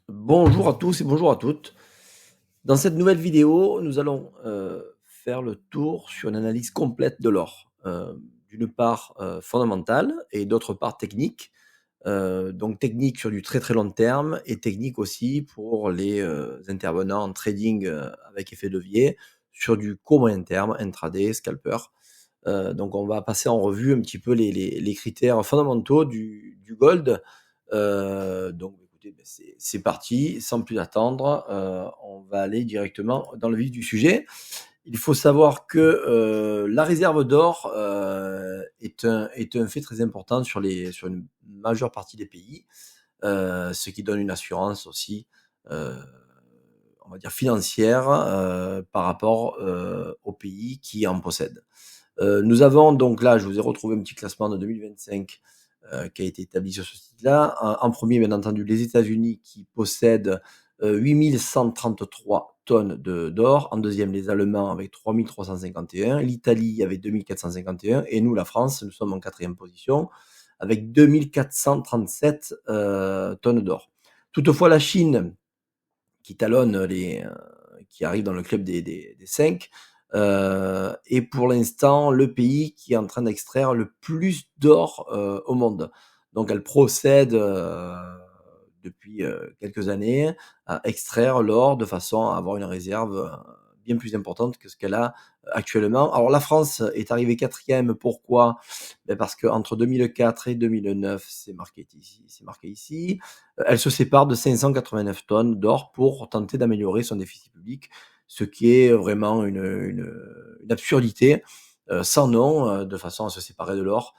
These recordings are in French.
Bonjour à tous et bonjour à toutes. Dans cette nouvelle vidéo, nous allons faire le tour sur une analyse complète de l'or. D'une part fondamentale et d'autre part technique. Donc technique sur du très très long terme et technique aussi pour les intervenants en trading avec effet de levier sur du court moyen terme, intraday, scalper. Donc on va passer en revue un petit peu les critères fondamentaux du gold. Donc écoutez, c'est parti, sans plus attendre, on va aller directement dans le vif du sujet. Il faut savoir que la réserve d'or est un fait très important sur une majeure partie des pays, ce qui donne une assurance aussi, euh, on va dire financière, par rapport aux pays qui en possèdent. Nous avons donc là, je vous ai retrouvé un petit classement de 2025 qui a été établi sur ce site-là. En premier, bien entendu, les États-Unis qui possèdent 8133 tonnes d'or. En deuxième, les Allemands avec 3351. L'Italie avec 2451. Et nous, la France, nous sommes en quatrième position avec 2437 tonnes d'or. Toutefois, la Chine, qui talonne qui arrive dans le club des 5, est pour l'instant le pays qui est en train d'extraire le plus d'or au monde. Donc elle procède depuis quelques années à extraire l'or de façon à avoir une réserve bien plus importante que ce qu'elle a actuellement. Alors la France est arrivée quatrième, pourquoi? Parce qu'entre 2004 et 2009, c'est marqué ici, elle se sépare de 589 tonnes d'or pour tenter d'améliorer son déficit public, ce qui est vraiment une absurdité sans nom, de façon à se séparer de l'or.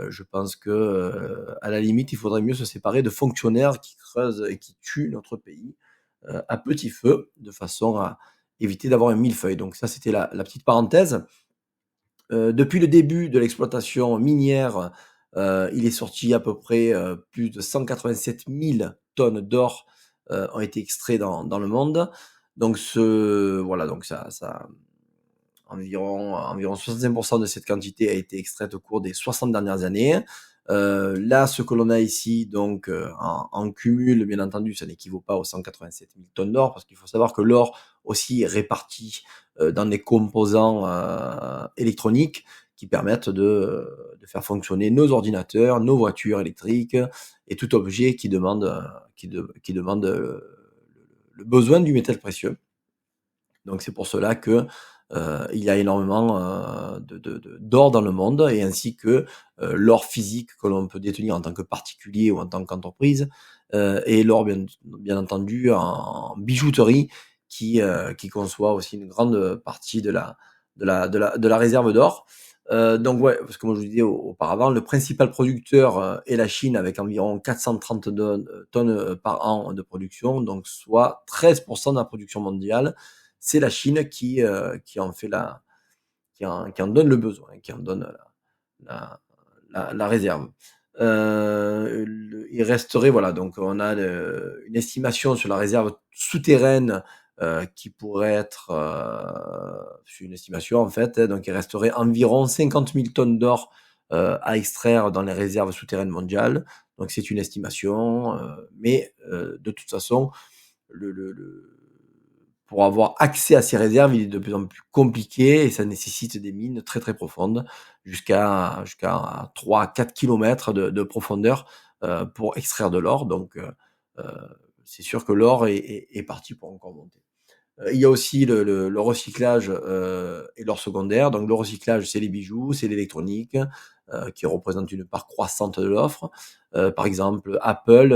Je pense que, à la limite, il faudrait mieux se séparer de fonctionnaires qui creusent et qui tuent notre pays à petit feu, de façon à éviter d'avoir un millefeuille. Donc ça, c'était la petite parenthèse. Depuis le début de l'exploitation minière, il est sorti à peu près plus de 187 000 tonnes d'or ont été extraits dans le monde. Donc voilà, donc ça environ 65% de cette quantité a été extraite au cours des 60 dernières années. Là, ce que l'on a ici, donc en cumul, bien entendu, ça n'équivaut pas aux 187 000 tonnes d'or, parce qu'il faut savoir que l'or aussi est réparti dans des composants électroniques qui permettent de faire fonctionner nos ordinateurs, nos voitures électriques et tout objet qui demande, qui demande le besoin du métal précieux. Donc c'est pour cela que il y a énormément d'or dans le monde, et ainsi que l'or physique que l'on peut détenir en tant que particulier ou en tant qu'entreprise, et l'or bien entendu en bijouterie qui conçoit aussi une grande partie de la réserve d'or. Donc ouais, parce que moi je vous disais auparavant, le principal producteur est la Chine avec environ 430 tonnes par an de production, donc soit 13% de la production mondiale. C'est la Chine qui en fait qui en donne le besoin, qui en donne la, la réserve. Il resterait, voilà, donc on a une estimation sur la réserve souterraine qui pourrait être, c'est une estimation en fait, donc il resterait environ 50 000 tonnes d'or à extraire dans les réserves souterraines mondiales. Donc c'est une estimation, mais de toute façon, le pour avoir accès à ces réserves, il est de plus en plus compliqué et ça nécessite des mines très très profondes, jusqu'à 3-4 kilomètres de profondeur pour extraire de l'or. Donc c'est sûr que l'or est parti pour encore monter. Il y a aussi le recyclage et l'or secondaire. Donc le recyclage, c'est les bijoux, c'est l'électronique, qui représente une part croissante de l'offre. Par exemple, Apple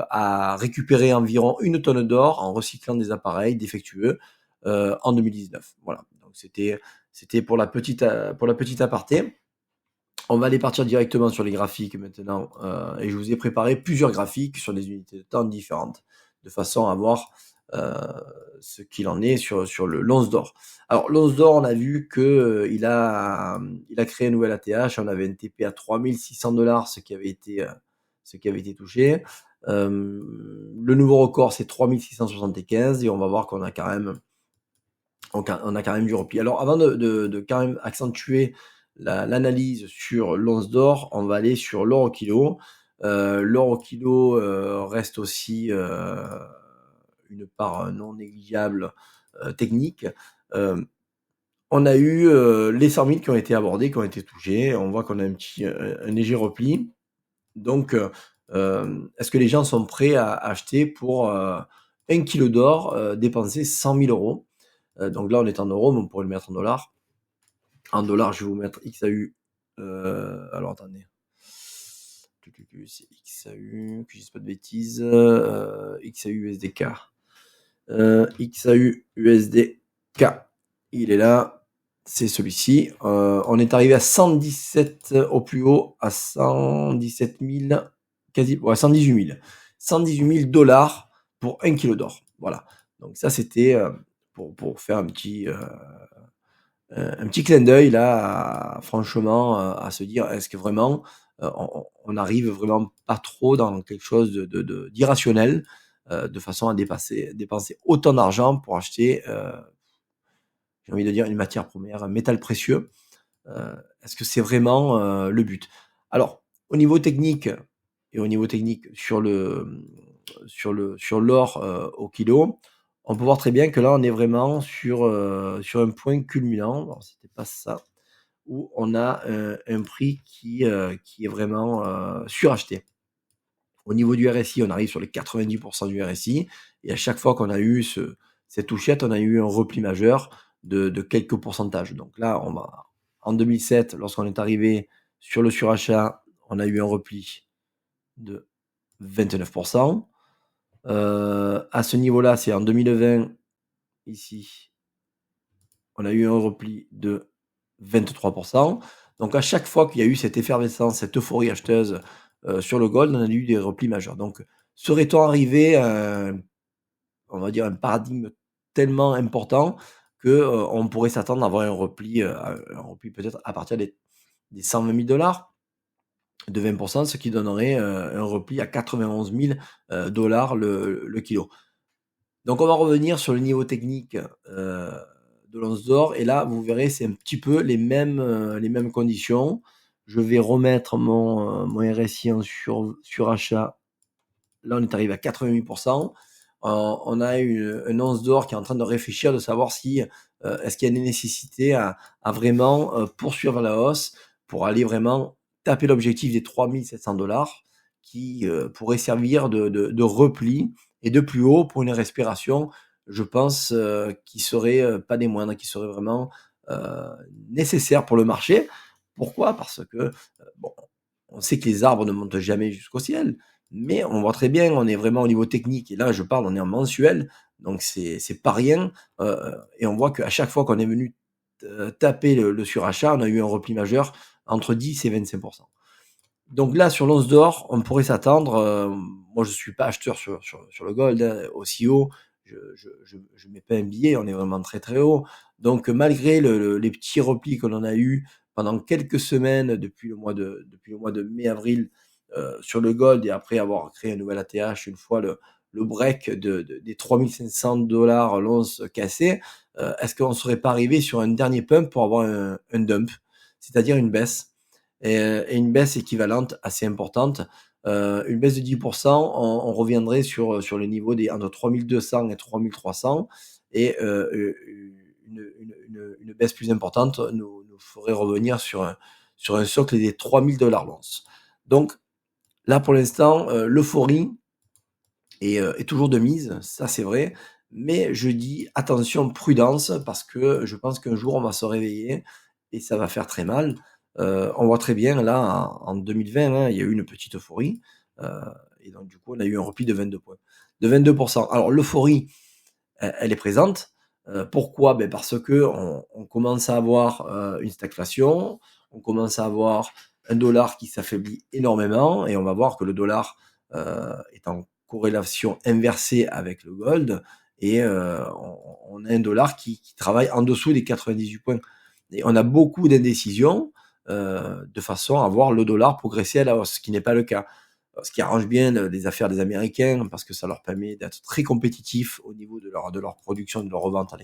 a récupéré environ 1 tonne d'or en recyclant des appareils défectueux en 2019. Voilà, donc c'était pour la petite aparté. On va aller partir directement sur les graphiques maintenant, et je vous ai préparé plusieurs graphiques sur des unités de temps différentes, de façon à voir euh, ce qu'il en est sur l'once d'or. Alors l'once d'or, on a vu que il a créé un nouvel ATH, on avait un TP à 3600 $, ce qui avait été touché. Le nouveau record, c'est 3675, et on va voir qu'on a quand même du repli. Alors avant de quand même accentuer l'analyse sur l'once d'or, on va aller sur l'or au kilo. L'or au kilo reste aussi une part non négligeable technique. On a eu les 100 000 qui ont été abordés, qui ont été touchés. On voit qu'on a un léger repli. Donc, est-ce que les gens sont prêts à acheter pour 1 kilo d'or, dépenser 100 000 euros? Donc là, on est en euros, mais on pourrait le mettre en dollars. En dollars, je vais vous mettre XAU. Alors, attendez. C'est XAU, que je dise pas de bêtises. XAU USDK. XAU USDK. Il est là. C'est celui-ci. On est arrivé à 117 au plus haut, à 117 000, quasi, ouais, 118 000. 118 000 dollars pour 1 kilo d'or. Voilà. Donc ça, c'était pour faire un petit clin d'œil là, franchement, à se dire, est-ce que vraiment on arrive vraiment pas trop dans quelque chose d'irrationnel, de façon à dépenser autant d'argent pour acheter, j'ai envie de dire, une matière première, un métal précieux. Est-ce que c'est vraiment le but? Alors, au niveau technique sur l'or au kilo, on peut voir très bien que là, on est vraiment sur un point culminant. Alors, c'était pas ça, où on a un prix qui est vraiment suracheté. Au niveau du RSI, on arrive sur les 90% du RSI, et à chaque fois qu'on a eu cette touchette, on a eu un repli majeur de quelques pourcentages. Donc là, en 2007, lorsqu'on est arrivé sur le surachat, on a eu un repli de 29%. À ce niveau-là, c'est en 2020, ici, on a eu un repli de 23%. Donc à chaque fois qu'il y a eu cette effervescence, cette euphorie acheteuse sur le gold, on a eu des replis majeurs. Donc serait-on arrivé à on va dire un paradigme tellement important que on pourrait s'attendre à avoir un repli peut-être à partir des 120 000 dollars de 20%, ce qui donnerait un repli à 91 000 dollars le kilo. Donc on va revenir sur le niveau technique de l'once d'or, et là vous verrez, c'est un petit peu les mêmes conditions. Je vais remettre mon RSI en surachat. Là on est arrivé à 88%. On a une once d'or qui est en train de réfléchir, de savoir si est-ce qu'il y a une nécessité à vraiment poursuivre la hausse pour aller vraiment taper l'objectif des 3700 dollars, qui pourrait servir de repli et de plus haut pour une respiration, je pense, qui serait pas des moindres, qui serait vraiment nécessaire pour le marché. Pourquoi? Parce que bon, on sait que les arbres ne montent jamais jusqu'au ciel, mais on voit très bien, on est vraiment au niveau technique, et là je parle, on est en mensuel, donc c'est pas rien, et on voit qu'à chaque fois qu'on est venu taper le surachat, on a eu un repli majeur entre 10 et 25%. Donc là, sur l'once d'or, on pourrait s'attendre, moi je suis pas acheteur sur le gold, hein, aussi haut, je mets pas un billet, on est vraiment très très haut. Donc malgré les petits replis que l'on a eu pendant quelques semaines depuis le mois de mai-avril sur le gold, et après avoir créé un nouvel ATH une fois le break des 3500 dollars l'once cassé, est-ce qu'on ne serait pas arrivé sur un dernier pump pour avoir un dump, c'est-à-dire une baisse, et une baisse équivalente assez importante. Une baisse de 10%, on reviendrait sur le niveau entre 3200 et 3300, et une baisse plus importante nous ferait revenir sur un socle des 3000 dollars l'once. Donc là, pour l'instant, l'euphorie est toujours de mise, ça c'est vrai, mais je dis attention, prudence, parce que je pense qu'un jour on va se réveiller et ça va faire très mal. On voit très bien là en 2020, hein, il y a eu une petite euphorie, et donc du coup on a eu un repli de 22 points, de 22%. Alors l'euphorie, elle est présente. Pourquoi? Ben parce que on commence à avoir une stagflation, on commence à avoir un dollar qui s'affaiblit énormément, et on va voir que le dollar est en corrélation inversée avec le gold, et on a un dollar qui travaille en dessous des 98 points. Et on a beaucoup d'indécisions de façon à voir le dollar progresser à la hausse, ce qui n'est pas le cas. Ce qui arrange bien les affaires des Américains, parce que ça leur permet d'être très compétitifs au niveau de leur production, de leur revente à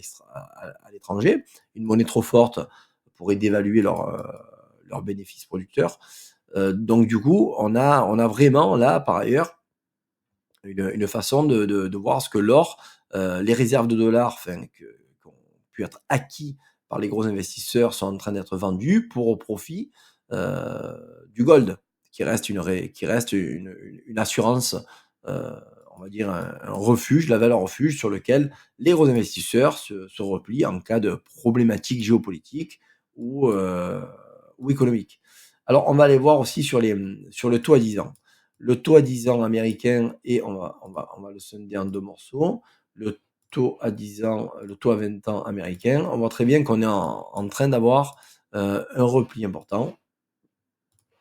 l'étranger. Une monnaie trop forte pourrait dévaluer leurs bénéfices producteurs. Donc du coup, on a vraiment là, par ailleurs, une façon de voir ce que l'or, les réserves de dollars, enfin, qui ont pu être acquis par les gros investisseurs sont en train d'être vendus pour au profit du gold, qui reste une assurance, euh, on va dire un refuge, la valeur refuge sur lequel les gros investisseurs se replient en cas de problématiques géopolitiques ou économiques. Alors, on va aller voir aussi sur le taux à 10 ans. Le taux à 10 ans américain, et on va le scinder en deux morceaux. Le taux à 10 ans, le taux à 20 ans américain, on voit très bien qu'on est en train d'avoir un repli important.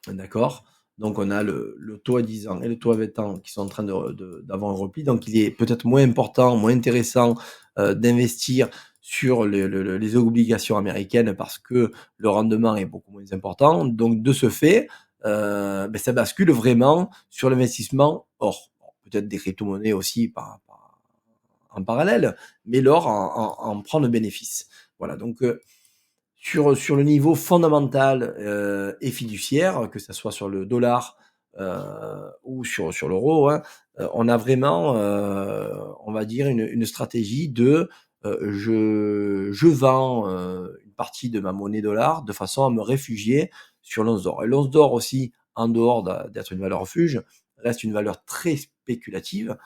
D'accord? Donc, on a le taux à 10 ans et le taux à 20 ans qui sont en train d'avoir un repli. Donc, il est peut-être moins important, moins intéressant d'investir sur les obligations américaines parce que le rendement est beaucoup moins important. Donc, de ce fait, ça bascule vraiment sur l'investissement or. Bon, peut-être des crypto-monnaies aussi en parallèle, mais l'or en prend le bénéfice. Voilà, donc sur le niveau fondamental et fiduciaire, que ce soit sur le dollar ou sur l'euro, hein, on a vraiment, on va dire, une stratégie de je vends une partie de ma monnaie dollar de façon à me réfugier sur l'once d'or. Et l'once d'or aussi, en dehors d'être une valeur refuge, reste une valeur très spéculative.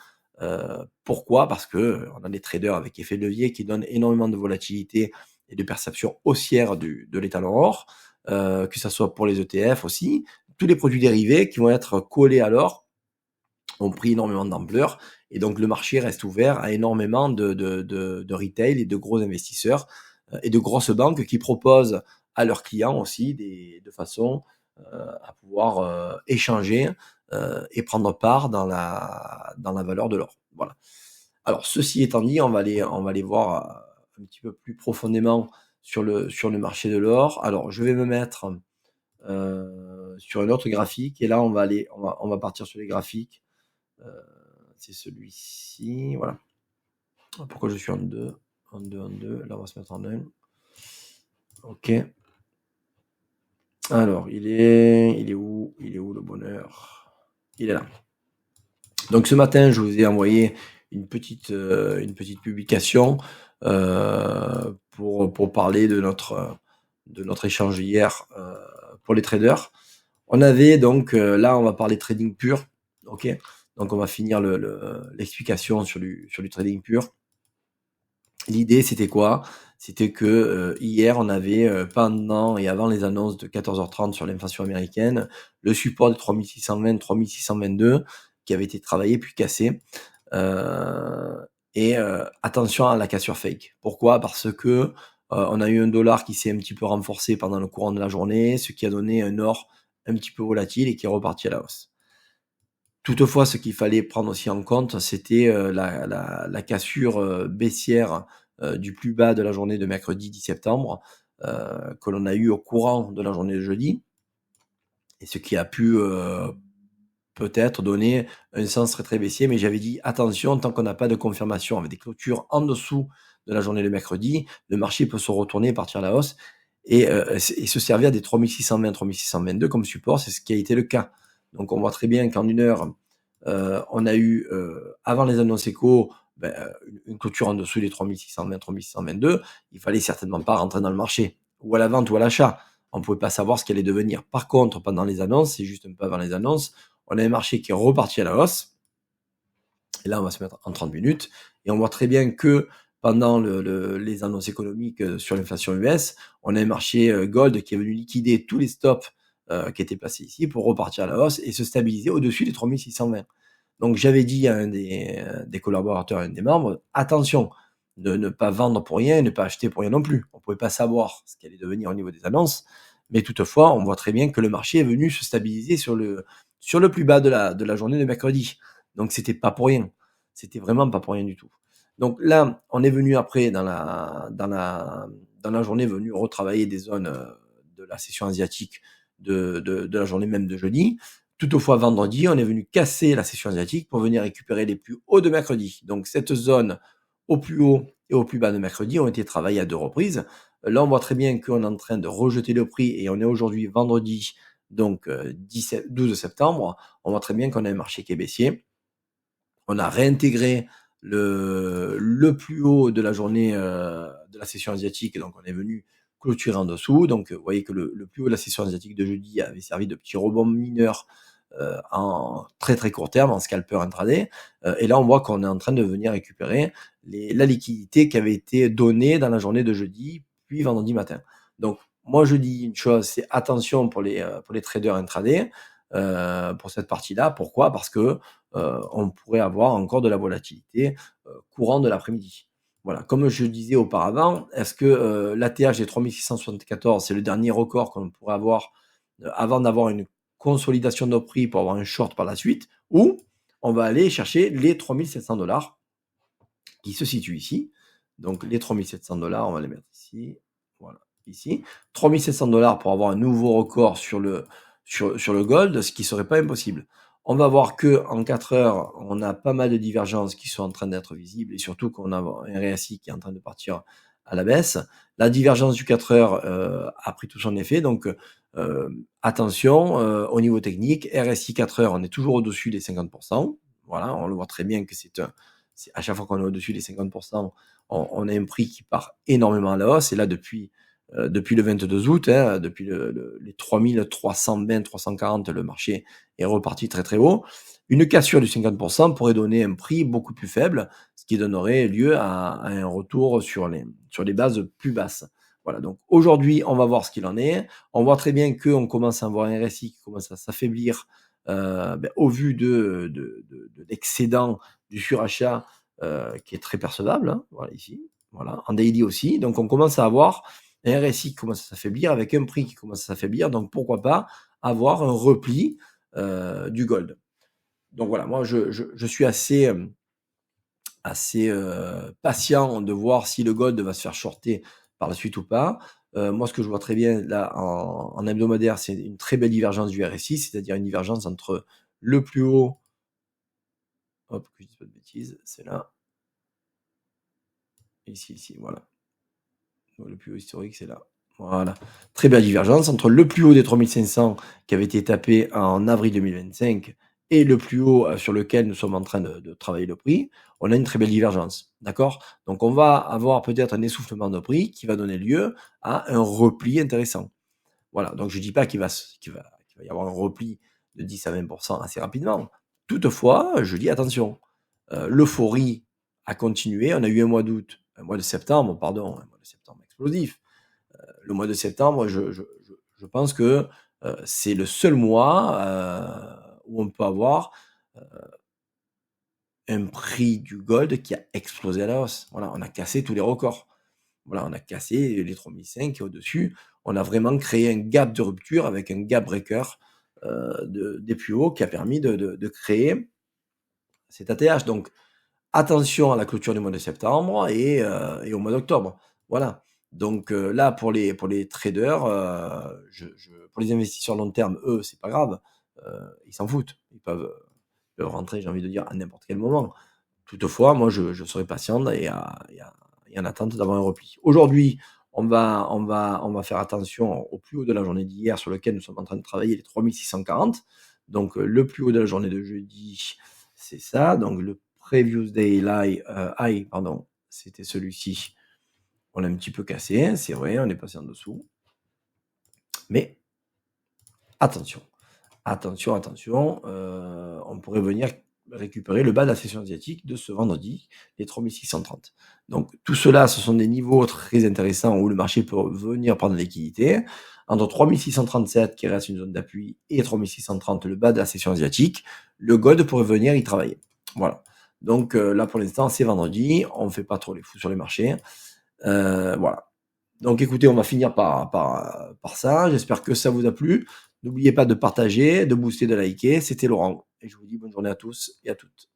Pourquoi? Parce que on a des traders avec effet de levier qui donnent énormément de volatilité et de perception haussière de l'étalon or, que ce soit pour les ETF aussi. Tous les produits dérivés qui vont être collés à l'or ont pris énormément d'ampleur et donc le marché reste ouvert à énormément de retail et de gros investisseurs et de grosses banques qui proposent à leurs clients aussi de façon à pouvoir échanger et prendre part dans la valeur de l'or. Voilà. Alors, ceci étant dit, on va aller voir un petit peu plus profondément sur le marché de l'or. Alors, je vais me mettre sur un autre graphique et là, on va partir sur les graphiques. Euh, c'est celui-ci, voilà. Pourquoi je suis en deux? En deux, en deux. Là, on va se mettre en un. Ok. Alors, il est où? Il est où le bonheur? Il est là. Donc ce matin, je vous ai envoyé une petite publication pour parler de notre échange hier pour les traders. On avait donc là, on va parler trading pur, ok. Donc on va finir l'explication sur du trading pur. L'idée, c'était quoi? C'était que hier, on avait pendant et avant les annonces de 14h30 sur l'inflation américaine, le support de 3620, 3622 qui avait été travaillé puis cassé. Et attention à la cassure fake. Pourquoi? Parce que on a eu un dollar qui s'est un petit peu renforcé pendant le courant de la journée, ce qui a donné un or un petit peu volatile et qui est reparti à la hausse. Toutefois, ce qu'il fallait prendre aussi en compte, c'était la cassure baissière du plus bas de la journée de mercredi 10 septembre, que l'on a eu au courant de la journée de jeudi, et ce qui a pu peut-être donner un sens très très baissier, mais j'avais dit attention, tant qu'on n'a pas de confirmation avec des clôtures en dessous de la journée de mercredi, le marché peut se retourner et partir à la hausse, et se servir des 3620, 3622 comme support, c'est ce qui a été le cas. Donc on voit très bien qu'en une heure, on a eu, avant les annonces éco, une clôture en dessous des 3620, 3622. Il fallait certainement pas rentrer dans le marché, ou à la vente ou à l'achat. On ne pouvait pas savoir ce qui allait devenir. Par contre, pendant les annonces, c'est juste un peu avant les annonces, on a un marché qui est reparti à la hausse. Et là, on va se mettre en 30 minutes. Et on voit très bien que pendant les annonces économiques sur l'inflation US, on a un marché gold qui est venu liquider tous les stops qui étaient placés ici pour repartir à la hausse et se stabiliser au-dessus des 3620. Donc j'avais dit à un des collaborateurs, à un des membres, attention, ne pas vendre pour rien et ne pas acheter pour rien non plus. On ne pouvait pas savoir ce qui allait devenir au niveau des annonces, mais toutefois, on voit très bien que le marché est venu se stabiliser sur le plus bas de la journée de mercredi. Donc c'était pas pour rien. C'était vraiment pas pour rien du tout. Donc là, on est venu après dans la journée venu retravailler des zones de la session asiatique de la journée même de jeudi. Toutefois, vendredi, on est venu casser la session asiatique pour venir récupérer les plus hauts de mercredi. Donc cette zone au plus haut et au plus bas de mercredi ont été travaillées à deux reprises. Là, on voit très bien qu'on est en train de rejeter le prix et on est aujourd'hui vendredi, donc 12 septembre. On voit très bien qu'on a un marché qui est baissier. On a réintégré le plus haut de la journée de la session asiatique, donc on est venu clôturer en dessous. Donc vous voyez que le plus haut de la session asiatique de jeudi avait servi de petit rebond mineur en très très court terme, en scalper intraday. Et là, on voit qu'on est en train de venir récupérer la liquidité qui avait été donnée dans la journée de jeudi, puis vendredi matin. Donc moi, je dis une chose, c'est attention pour les traders intraday pour cette partie-là. Pourquoi? Parce que on pourrait avoir encore de la volatilité courant de l'après-midi. Voilà, comme je disais auparavant, est-ce que l'ATH des 3674, c'est le dernier record qu'on pourrait avoir avant d'avoir une consolidation de nos prix pour avoir un short par la suite, ou on va aller chercher les 3700 dollars qui se situent ici. Donc les 3700 dollars, on va les mettre ici, voilà, ici. 3700 dollars pour avoir un nouveau record sur le gold, ce qui ne serait pas impossible. On va voir que en 4 heures, on a pas mal de divergences qui sont en train d'être visibles et surtout qu'on a un RSI qui est en train de partir à la baisse. La divergence du 4 heures a pris tout son effet, donc attention au niveau technique. RSI 4 heures, on est toujours au-dessus des 50%. Voilà, on le voit très bien que c'est à chaque fois qu'on est au-dessus des 50%, on a un prix qui part énormément à la hausse. Et là, depuis le 22 août, depuis les 3320, 340, le marché est reparti très très haut. Une cassure du 50% pourrait donner un prix beaucoup plus faible, ce qui donnerait lieu à un retour sur les bases plus basses. Voilà, donc aujourd'hui, on va voir ce qu'il en est. On voit très bien qu'on commence à avoir un RSI qui commence à s'affaiblir au vu de l'excédent du surachat qui est très percevable, hein, voilà ici, voilà, en daily aussi. Donc on commence à avoir un RSI qui commence à s'affaiblir avec un prix qui commence à s'affaiblir. Donc pourquoi pas avoir un repli du gold. Donc voilà, moi je suis assez patient de voir si le gold va se faire shorter par la suite ou pas. Moi, ce que je vois très bien là en hebdomadaire, c'est une très belle divergence du RSI, c'est-à-dire une divergence entre le plus haut, hop, que je dise pas de bêtises, c'est là, ici, voilà. Le plus haut historique, c'est là. Voilà. Très belle divergence entre le plus haut des 3500 qui avait été tapé en avril 2025 et le plus haut sur lequel nous sommes en train de travailler le prix. On a une très belle divergence. D'accord? Donc, on va avoir peut-être un essoufflement de prix qui va donner lieu à un repli intéressant. Voilà. Donc, je ne dis pas qu'il va y avoir un repli de 10 à 20% assez rapidement. Toutefois, je dis attention. L'euphorie a continué. On a eu un mois de septembre explosif. Le mois de septembre, je pense que c'est le seul mois où on peut avoir un prix du gold qui a explosé à la hausse. Voilà, on a cassé tous les records. Voilà, on a cassé les 3005 et au-dessus. On a vraiment créé un gap de rupture avec un gap breaker des plus hauts qui a permis de créer cet ATH. Donc, attention à la clôture du mois de septembre et au mois d'octobre. Voilà. Donc là, pour les traders, pour les investisseurs long terme, eux, c'est pas grave. Ils s'en foutent. Ils peuvent rentrer, j'ai envie de dire, à n'importe quel moment. Toutefois, moi, je serai patient et en attente d'avoir un repli. Aujourd'hui, on va faire attention au plus haut de la journée d'hier sur lequel nous sommes en train de travailler, les 3640. Donc le plus haut de la journée de jeudi, c'est ça. Donc le previous day high, pardon, c'était celui-ci. On l'a un petit peu cassé, hein, c'est vrai, on est passé en dessous. Mais attention, on pourrait venir récupérer le bas de la session asiatique de ce vendredi, les 3630. Donc tout cela, ce sont des niveaux très intéressants où le marché peut venir prendre de liquidité. Entre 3637 qui reste une zone d'appui et 3630 le bas de la session asiatique, le gold pourrait venir y travailler. Voilà. Donc là pour l'instant c'est vendredi, on ne fait pas trop les fous sur les marchés. Voilà. Donc écoutez, on va finir par ça. J'espère que ça vous a plu. N'oubliez pas de partager, de booster, de liker. C'était Laurent et je vous dis bonne journée à tous et à toutes.